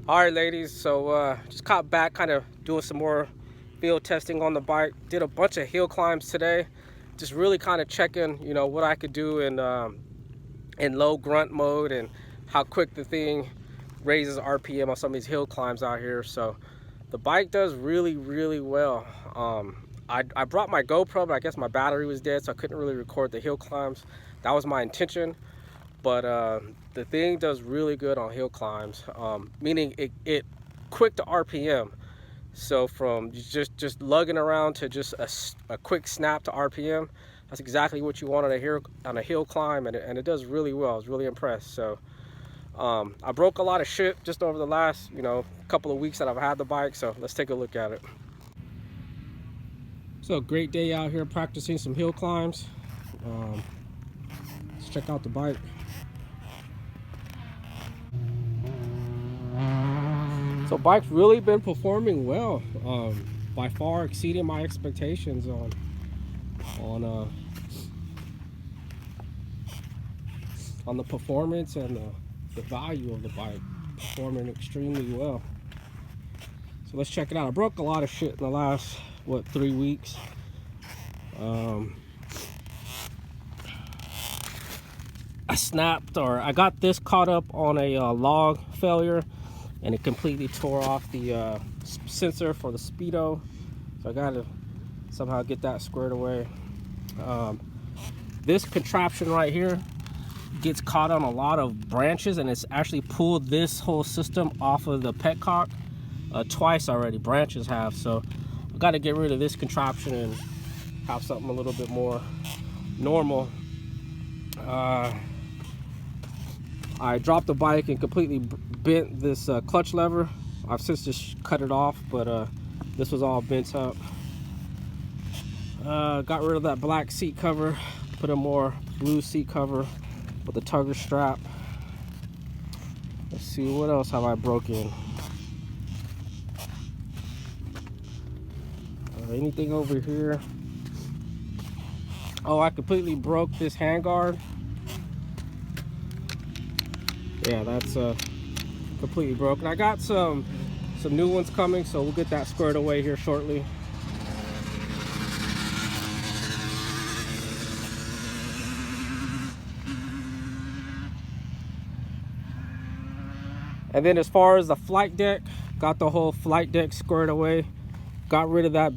All right, ladies, so just caught back kind of doing some more field testing on the bike. Did a bunch of hill climbs today, just really kind of checking, what I could do in low grunt mode and how quick the thing raises RPM on some of these hill climbs out here. So the bike does really well. I brought my GoPro, but I guess my battery was dead, so I couldn't really record the hill climbs. That was my intention. But the thing does really good on hill climbs, meaning it quick to RPM. So from just lugging around to just a quick snap to RPM, that's exactly what you want on a hill climb, and it does really well. I was really impressed. So I broke a lot of shit just over the last couple of weeks that I've had the bike. So let's take a look at it. So great day out here practicing some hill climbs. Let's check out the bike. So bike's really been performing well, by far exceeding my expectations on the performance and the value of the bike. Performing extremely well. So let's check it out. I broke a lot of shit in the last 3 weeks. I got this caught up on a log failure, and it completely tore off the sensor for the speedo, so I gotta somehow get that squared away. This contraption right here gets caught on a lot of branches, and it's actually pulled this whole system off of the petcock twice already. Branches have, so I got to get rid of this contraption and have something a little bit more normal. I dropped the bike and completely bent this clutch lever. I've since just cut it off, but this was all bent up. Got rid of that black seat cover, put a more blue seat cover with a tugger strap. Let's see, what else have I broken? Anything over here? Oh, I completely broke this handguard. Yeah, that's completely broken. I got some new ones coming, so we'll get that squared away here shortly. And then as far as the flight deck, got the whole flight deck squared away. Got rid of that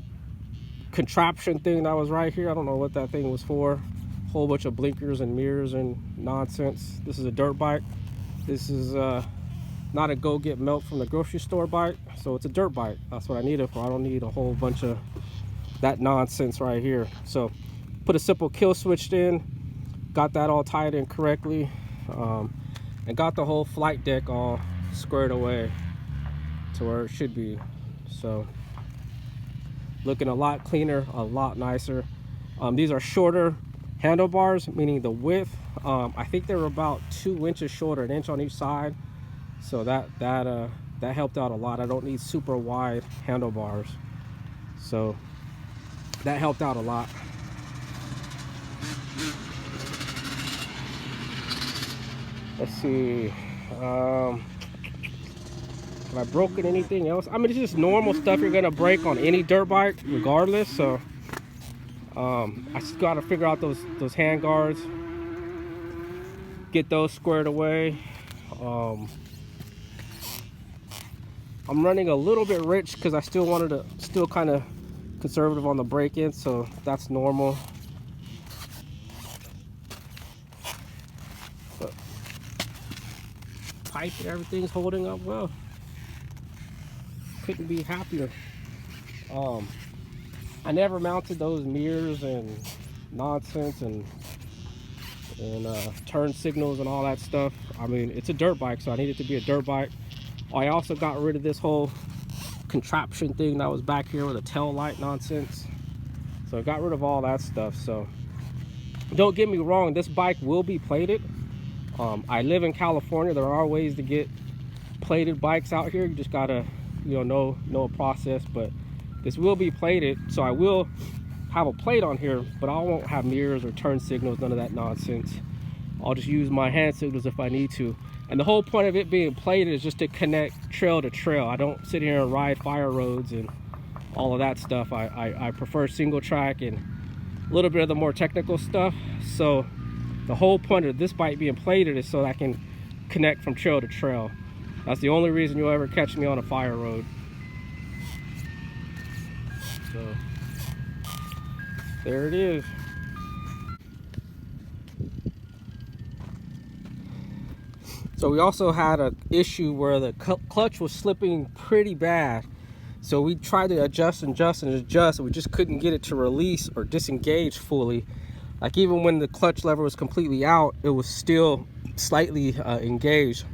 contraption thing that was right here. I don't know what that thing was for. Whole bunch of blinkers and mirrors and nonsense. This is a dirt bike. This is not a go get milk from the grocery store bike, so it's a dirt bike. That's what I need it for. I don't need a whole bunch of that nonsense right here. So put a simple kill switch in, got that all tied in correctly, and got the whole flight deck all squared away to where it should be. So looking a lot cleaner, a lot nicer. These are shorter handlebars, meaning the width, I think they were about 2 inches shorter, an inch on each side. So that helped out a lot. I don't need super wide handlebars, so that helped out a lot. Let's see, have I broken anything else? I mean, it's just normal stuff you're gonna break on any dirt bike regardless. So I just gotta figure out those hand guards, get those squared away. I'm running a little bit rich because I still wanted to kind of conservative on the break-in, so that's normal. But pipe and everything's holding up well. Couldn't be happier. I never mounted those mirrors and nonsense and turn signals and all that stuff. I mean, it's a dirt bike, so I need it to be a dirt bike. I also got rid of this whole contraption thing that was back here with a tail light nonsense. So I got rid of all that stuff. So don't get me wrong, this bike will be plated. I live in California. There are ways to get plated bikes out here. You just gotta know a process, but this will be plated, so I will have a plate on here, but I won't have mirrors or turn signals, none of that nonsense. I'll just use my hand signals if I need to. And the whole point of it being plated is just to connect trail to trail. I don't sit here and ride fire roads and all of that stuff. I prefer single track and a little bit of the more technical stuff. So the whole point of this bike being plated is so I can connect from trail to trail. That's the only reason you'll ever catch me on a fire road. So there it is. So we also had an issue where the clutch was slipping pretty bad. So we tried to adjust and we just couldn't get it to release or disengage fully. Like even when the clutch lever was completely out, it was still slightly engaged.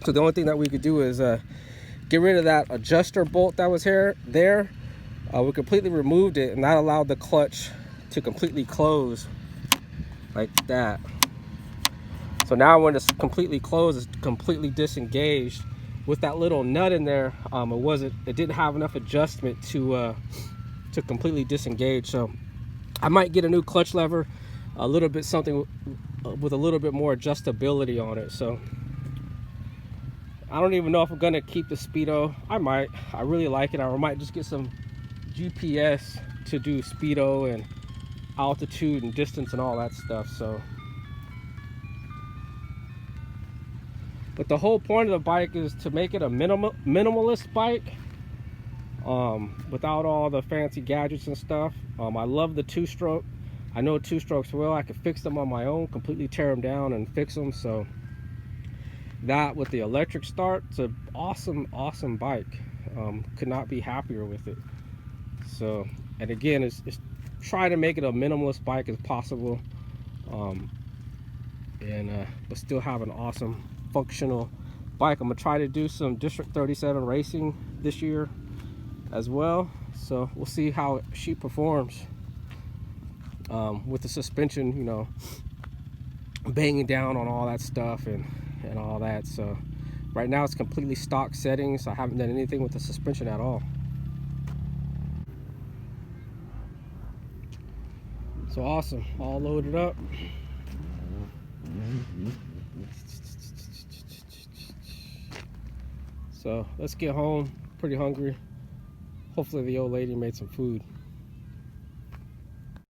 So the only thing that we could do is get rid of that adjuster bolt that was there. We completely removed it, and that allowed the clutch to completely close like that. So now when it's completely closed, it's completely disengaged. With that little nut in there, it didn't have enough adjustment to completely disengage. So I might get a new clutch lever, a little bit something with a little bit more adjustability on it. So I don't even know if I'm gonna keep the Speedo. I might. I really like it. I might just get some GPS to do Speedo and altitude and distance and all that stuff. So. But the whole point of the bike is to make it a minimalist bike, without all the fancy gadgets and stuff. I love the two-stroke. I know two-strokes well. I can fix them on my own, completely tear them down and fix them. So that with the electric start, it's an awesome bike. Could not be happier with it. So, and again, it's try to make it a minimalist bike as possible, but still have an awesome functional bike. I'm gonna try to do some District 37 racing this year as well, so we'll see how she performs with the suspension, you know, banging down on all that stuff and all that. So right now it's completely stock settings. I haven't done anything with the suspension at all. So awesome, all loaded up. So let's get home. Pretty hungry. Hopefully the old lady made some food.